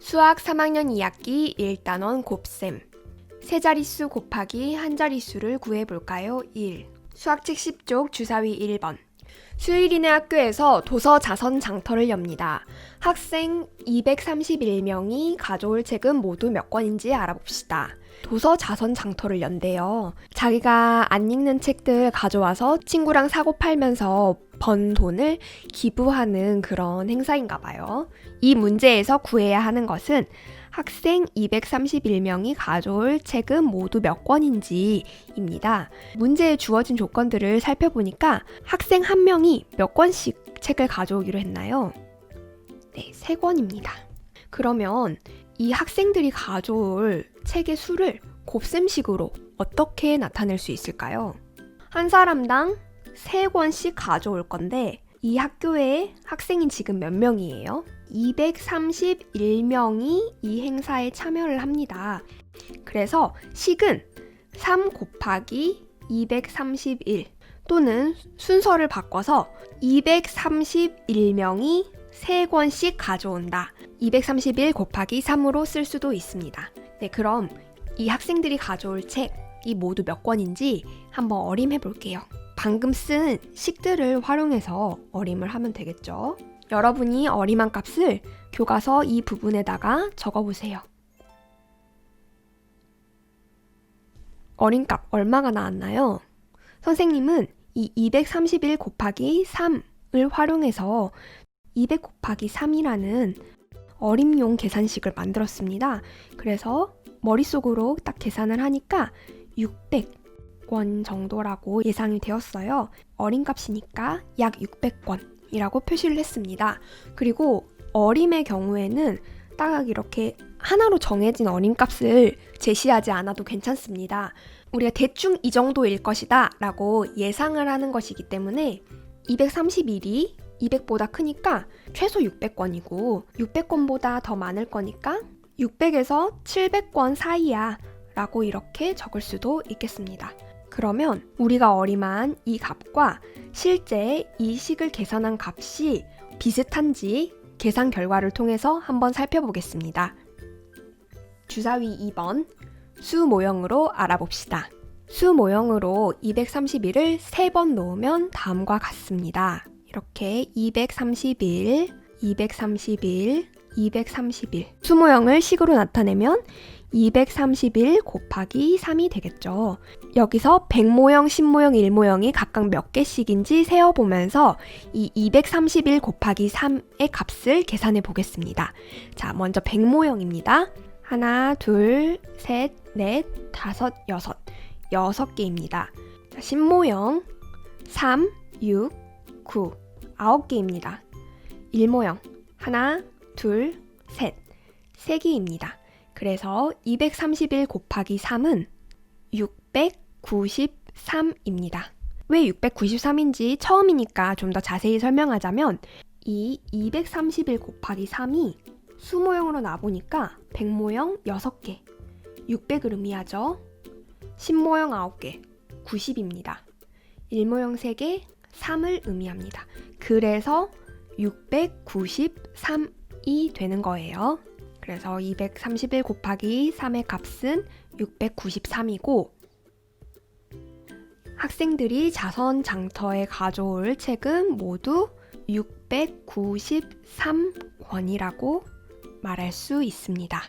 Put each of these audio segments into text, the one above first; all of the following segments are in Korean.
수학 3학년 2학기 1단원 곱셈. 세 자릿수 곱하기 한 자릿수를 구해볼까요? 1. 수학책 10쪽 주사위 1번. 수요일이네 학교에서 도서 자선 장터를 엽니다. 학생 231명이 가져올 책은 모두 몇 권인지 알아봅시다. 도서 자선 장터를 연대요. 자기가 안 읽는 책들 가져와서 친구랑 사고 팔면서 번 돈을 기부하는 그런 행사인가 봐요. 이 문제에서 구해야 하는 것은 학생 231명이 가져올 책은 모두 몇 권인지입니다. 문제에 주어진 조건들을 살펴보니까 학생 한 명이 몇 권씩 책을 가져오기로 했나요? 네, 3권입니다. 그러면 이 학생들이 가져올 책의 수를 곱셈식으로 어떻게 나타낼 수 있을까요? 한 사람당 3권씩 가져올 건데 이 학교에 학생이 지금 몇 명이에요? 231명이 이 행사에 참여를 합니다. 그래서 식은 3 곱하기 231 또는 순서를 바꿔서 231명이 3권씩 가져온다. 231 곱하기 3으로 쓸 수도 있습니다. 네, 그럼 이 학생들이 가져올 책이 모두 몇 권인지 한번 어림해 볼게요. 방금 쓴 식들을 활용해서 어림을 하면 되겠죠. 여러분이 어림한 값을 교과서 이 부분에다가 적어보세요. 어림값 얼마가 나왔나요? 선생님은 이 231 곱하기 3을 활용해서 200 곱하기 3이라는 어림용 계산식을 만들었습니다. 그래서 머릿속으로 딱 계산을 하니까 600권 정도라고 예상이 되었어요. 어림값이니까 약 600권이라고 표시를 했습니다. 그리고 어림의 경우에는 딱 이렇게 하나로 정해진 어림값을 제시하지 않아도 괜찮습니다. 우리가 대충 이 정도일 것이다 라고 예상을 하는 것이기 때문에 231이 200보다 크니까 최소 600권이고 600권보다 더 많을 거니까 600에서 700권 사이야 라고 이렇게 적을 수도 있겠습니다. 그러면 우리가 어림한 이 값과 실제 이 식을 계산한 값이 비슷한지 계산 결과를 통해서 한번 살펴보겠습니다. 주사위 2번 수 모형으로 알아봅시다. 수 모형으로 231을 3번 놓으면 다음과 같습니다. 이렇게 231, 231, 231 수 모형을 식으로 나타내면 231 곱하기 3이 되겠죠. 여기서 100모형, 10모형, 1모형이 각각 몇 개씩인지 세어보면서 이 231 곱하기 3의 값을 계산해 보겠습니다. 자, 먼저 100모형입니다. 하나, 둘, 셋, 넷, 다섯, 여섯. 6개입니다. 자, 10모형 3, 6, 9, 9개입니다. 1모형 하나, 둘, 셋, 3개입니다. 그래서 231 곱하기 3은 693입니다. 왜 693인지 처음이니까 좀 더 자세히 설명하자면 이 231 곱하기 3이 수모형으로 나보니까 100모형 6개, 600을 의미하죠. 10모형 9개, 90입니다. 1모형 3개, 3을 의미합니다. 그래서 693이 되는 거예요. 그래서 231 곱하기 3의 값은 693이고 학생들이 자선 장터에 가져올 책은 모두 693권이라고 말할 수 있습니다.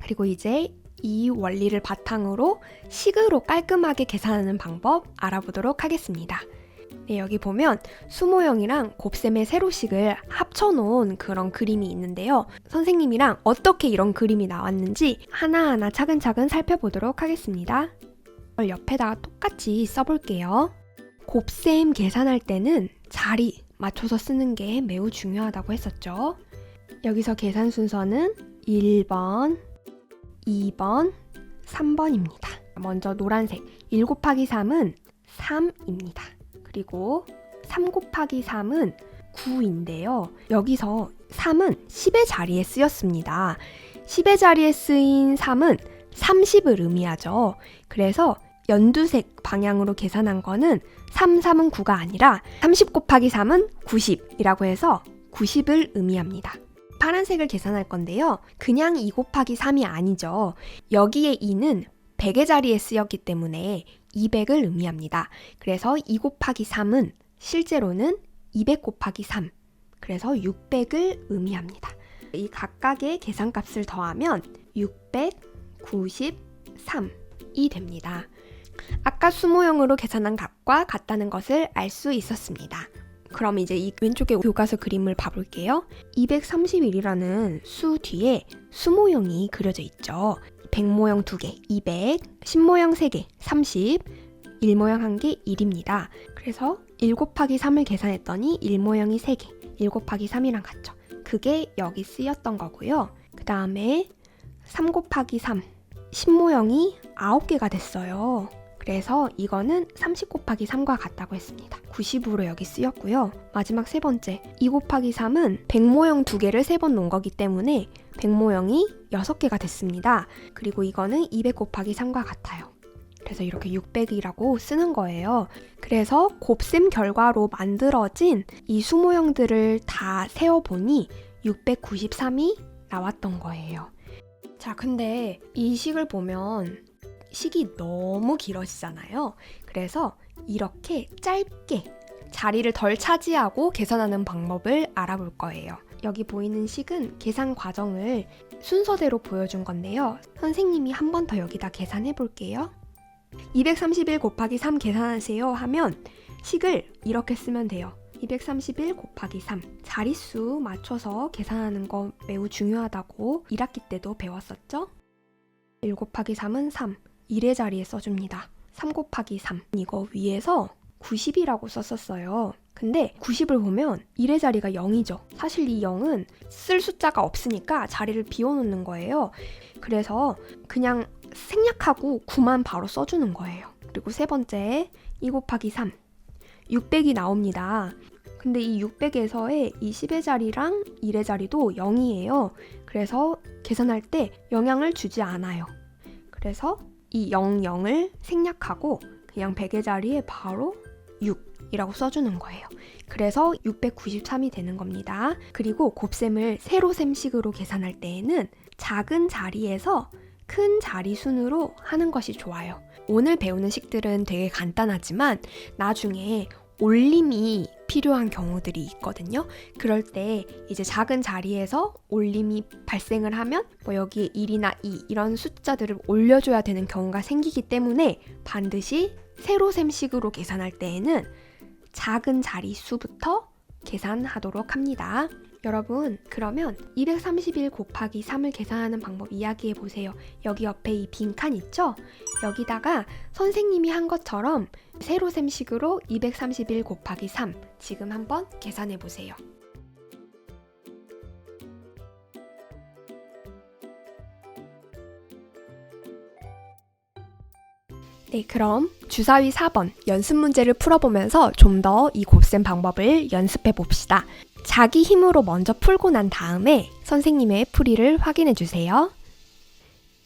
그리고 이제 이 원리를 바탕으로 식으로 깔끔하게 계산하는 방법 알아보도록 하겠습니다. 네, 여기 보면 수모형이랑 곱셈의 세로식을 합쳐놓은 그런 그림이 있는데요. 선생님이랑 어떻게 이런 그림이 나왔는지 하나하나 차근차근 살펴보도록 하겠습니다. 옆에다가 똑같이 써볼게요. 곱셈 계산할 때는 자리 맞춰서 쓰는 게 매우 중요하다고 했었죠. 여기서 계산 순서는 1번, 2번, 3번입니다. 먼저 노란색 1 곱하기 3은 3입니다. 그리고 3 곱하기 3은 9인데요. 여기서 3은 10의 자리에 쓰였습니다. 10의 자리에 쓰인 3은 30을 의미하죠. 그래서 연두색 방향으로 계산한 거는 3, 3은 9가 아니라 30 곱하기 3은 90이라고 해서 90을 의미합니다. 파란색을 계산할 건데요. 그냥 2 곱하기 3이 아니죠. 여기에 2는 100의 자리에 쓰였기 때문에 200을 의미합니다. 그래서 2 곱하기 3은 실제로는 200 곱하기 3, 그래서 600을 의미합니다. 이 각각의 계산값을 더하면 693이 됩니다. 아까 수모형으로 계산한 값과 같다는 것을 알 수 있었습니다. 그럼 이제 이 왼쪽에 교과서 그림을 봐볼게요. 231이라는 수 뒤에 수모형이 그려져 있죠. 100모형 2개, 200, 10모형 3개, 30, 1모형 1개, 1입니다. 그래서 1 곱하기 3을 계산했더니 1모형이 3개, 1 곱하기 3이랑 같죠. 그게 여기 쓰였던 거고요. 그 다음에 3 곱하기 3, 10모형이 9개가 됐어요. 그래서 이거는 30 곱하기 3과 같다고 했습니다. 90으로 여기 쓰였고요. 마지막 세 번째, 2 곱하기 3은 100모형 2개를 3번 놓은 거기 때문에 100모형이 6개가 됐습니다. 그리고 이거는 200 곱하기 3과 같아요. 그래서 이렇게 600이라고 쓰는 거예요. 그래서 곱셈 결과로 만들어진 이 수모형들을 다 세어보니 693이 나왔던 거예요. 자, 근데 이 식을 보면 식이 너무 길어지잖아요. 그래서 이렇게 짧게 자리를 덜 차지하고 계산하는 방법을 알아볼 거예요. 여기 보이는 식은 계산 과정을 순서대로 보여준 건데요. 선생님이 한 번 더 여기다 계산해 볼게요. 231 곱하기 3 계산하세요 하면 식을 이렇게 쓰면 돼요. 231 곱하기 3, 자릿수 맞춰서 계산하는 거 매우 중요하다고 1학기 때도 배웠었죠? 1 곱하기 3은 3, 1의 자리에 써줍니다. 3 곱하기 3, 이거 위에서 90이라고 썼었어요. 근데 90을 보면 1의 자리가 0이죠. 사실 이 0은 쓸 숫자가 없으니까 자리를 비워놓는 거예요. 그래서 그냥 생략하고 9만 바로 써주는 거예요. 그리고 세 번째, 2 곱하기 3, 600이 나옵니다. 근데 이 600에서의 이 10의 자리랑 1의 자리도 0이에요. 그래서 계산할 때 영향을 주지 않아요. 그래서 이 00을 생략하고 그냥 100의 자리에 바로 6이라고 써주는 거예요. 그래서 693이 되는 겁니다. 그리고 곱셈을 세로셈식으로 계산할 때에는 작은 자리에서 큰 자리 순으로 하는 것이 좋아요. 오늘 배우는 식들은 되게 간단하지만 나중에 올림이 필요한 경우들이 있거든요. 그럴 때 이제 작은 자리에서 올림이 발생을 하면 뭐 여기에 1이나 2 이런 숫자들을 올려줘야 되는 경우가 생기기 때문에 반드시 세로셈식으로 계산할 때에는 작은 자릿수부터 계산하도록 합니다. 여러분, 그러면 231 곱하기 3을 계산하는 방법 이야기해 보세요. 여기 옆에 이 빈칸 있죠? 여기다가 선생님이 한 것처럼 세로셈식으로 231 곱하기 3 지금 한번 계산해 보세요. 네, 그럼 주사위 4번 연습 문제를 풀어보면서 좀 더 이 곱셈 방법을 연습해 봅시다. 자기 힘으로 먼저 풀고 난 다음에 선생님의 풀이를 확인해 주세요.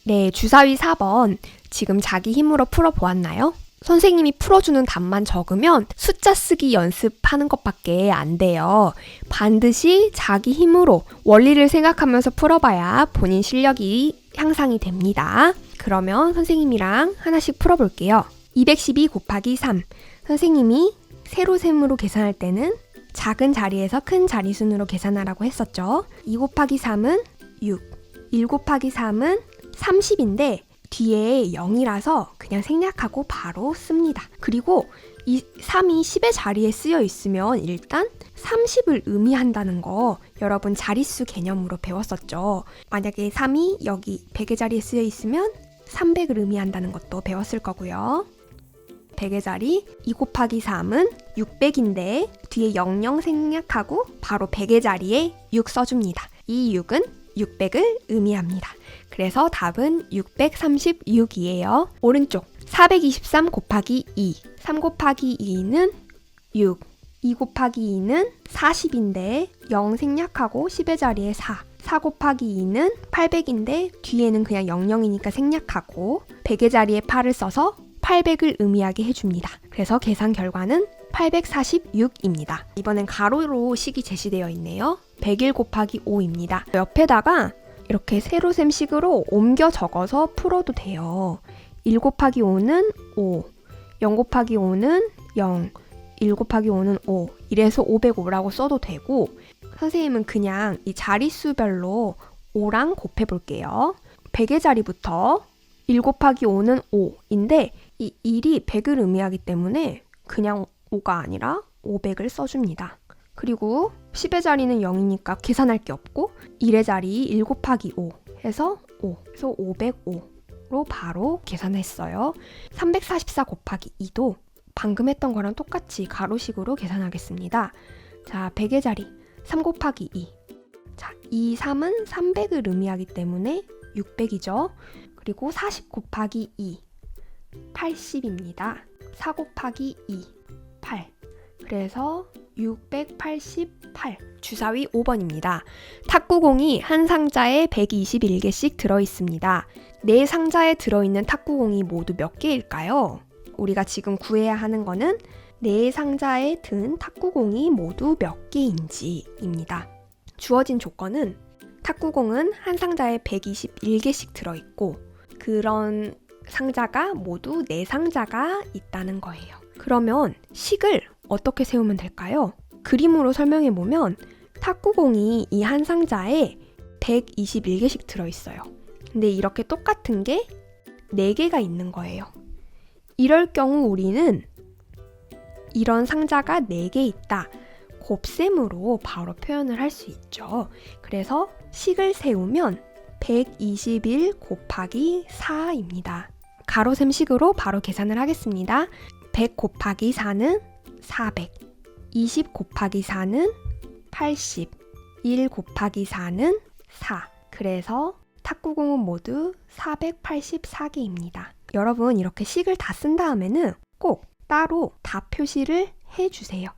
네, 주사위 4번 지금 자기 힘으로 풀어보았나요? 선생님이 풀어주는 답만 적으면 숫자 쓰기 연습하는 것밖에 안 돼요. 반드시 자기 힘으로 원리를 생각하면서 풀어봐야 본인 실력이 향상이 됩니다. 그러면 선생님이랑 하나씩 풀어볼게요. 212 곱하기 3. 선생님이 세로셈으로 계산할 때는 작은 자리에서 큰 자리순으로 계산하라고 했었죠. 2 곱하기 3은 6, 1 곱하기 3은 30인데 뒤에 0이라서 그냥 생략하고 바로 씁니다. 그리고 이 3이 10의 자리에 쓰여 있으면 일단 30을 의미한다는 거 여러분 자릿수 개념으로 배웠었죠. 만약에 3이 여기 100의 자리에 쓰여 있으면 300을 의미한다는 것도 배웠을 거고요. 100의 자리 2 곱하기 3은 600인데 뒤에 00 생략하고 바로 100의 자리에 6 써줍니다. 이 6은 600을 의미합니다. 그래서 답은 636이에요. 오른쪽 423 곱하기 2 3 곱하기 2는 6 2 곱하기 2는 40인데 0 생략하고 10의 자리에 4 곱하기 2는 800인데 뒤에는 그냥 00이니까 생략하고 100의 자리에 8을 써서 800을 의미하게 해줍니다. 그래서 계산 결과는 846입니다. 이번엔 가로로 식이 제시되어 있네요. 101 곱하기 5입니다. 옆에다가 이렇게 세로셈식으로 옮겨 적어서 풀어도 돼요. 1 곱하기 5는 5, 0 곱하기 5는 0, 1 곱하기 5는 5, 이래서 505라고 써도 되고, 선생님은 그냥 이 자릿수별로 5랑 곱해 볼게요. 100의 자리부터 1 곱하기 5는 5인데 이 1이 100을 의미하기 때문에 그냥 5가 아니라 500을 써줍니다. 그리고 10의 자리는 0이니까 계산할 게 없고 1의 자리 1 곱하기 5 해서 5, 그래서 505로 바로 계산했어요. 344 곱하기 2도 방금 했던 거랑 똑같이 가로식으로 계산하겠습니다. 자, 100의 자리 3 곱하기 2. 자, 2, 3은 300을 의미하기 때문에 600이죠. 그리고 40 곱하기 2, 80입니다. 4 곱하기 2, 8. 그래서 688. 주사위 5번입니다. 탁구공이 한 상자에 121개씩 들어있습니다. 네 상자에 들어있는 탁구공이 모두 몇 개일까요? 우리가 지금 구해야 하는 거는 네 상자에 든 탁구공이 모두 몇 개인지입니다. 주어진 조건은 탁구공은 한 상자에 121개씩 들어있고 그런 상자가 모두 4상자가 있다는 거예요. 그러면 식을 어떻게 세우면 될까요? 그림으로 설명해 보면 탁구공이 이 한 상자에 121개씩 들어있어요. 근데 이렇게 똑같은 게 4개가 있는 거예요. 이럴 경우 우리는 이런 상자가 4개 있다. 곱셈으로 바로 표현을 할 수 있죠. 그래서 식을 세우면 121 곱하기 4입니다. 가로셈식으로 바로 계산을 하겠습니다. 100 곱하기 4는 400, 20 곱하기 4는 80, 1 곱하기 4는 4. 그래서 탁구공은 모두 484개입니다. 여러분 이렇게 식을 다 쓴 다음에는 꼭 따로 다 표시를 해주세요.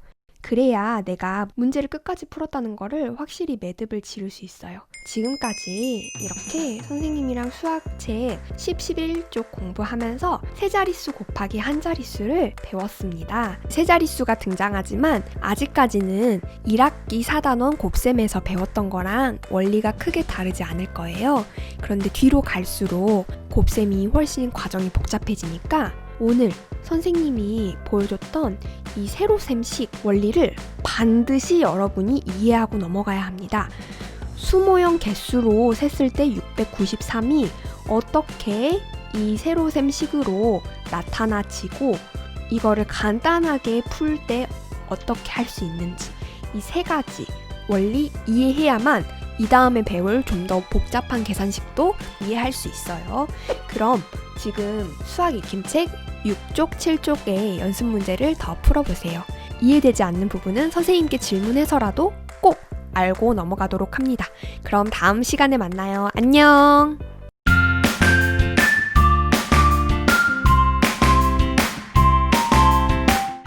그래야 내가 문제를 끝까지 풀었다는 거를 확실히 매듭을 지을 수 있어요. 지금까지 이렇게 선생님이랑 수학책 10, 11쪽 공부하면서 세 자릿수 곱하기 한 자릿수를 배웠습니다. 세 자릿수가 등장하지만 아직까지는 1학기 4단원 곱셈에서 배웠던 거랑 원리가 크게 다르지 않을 거예요. 그런데 뒤로 갈수록 곱셈이 훨씬 과정이 복잡해지니까 오늘 선생님이 보여줬던 이 세로셈식 원리를 반드시 여러분이 이해하고 넘어가야 합니다. 수모형 개수로 셌을 때 693이 어떻게 이 세로셈식으로 나타나지고 이거를 간단하게 풀 때 어떻게 할 수 있는지 이 세 가지 원리 이해해야만 이 다음에 배울 좀 더 복잡한 계산식도 이해할 수 있어요. 그럼 지금 수학 익힘책 6쪽, 7쪽의 연습 문제를 더 풀어보세요. 이해되지 않는 부분은 선생님께 질문해서라도 꼭 알고 넘어가도록 합니다. 그럼 다음 시간에 만나요. 안녕!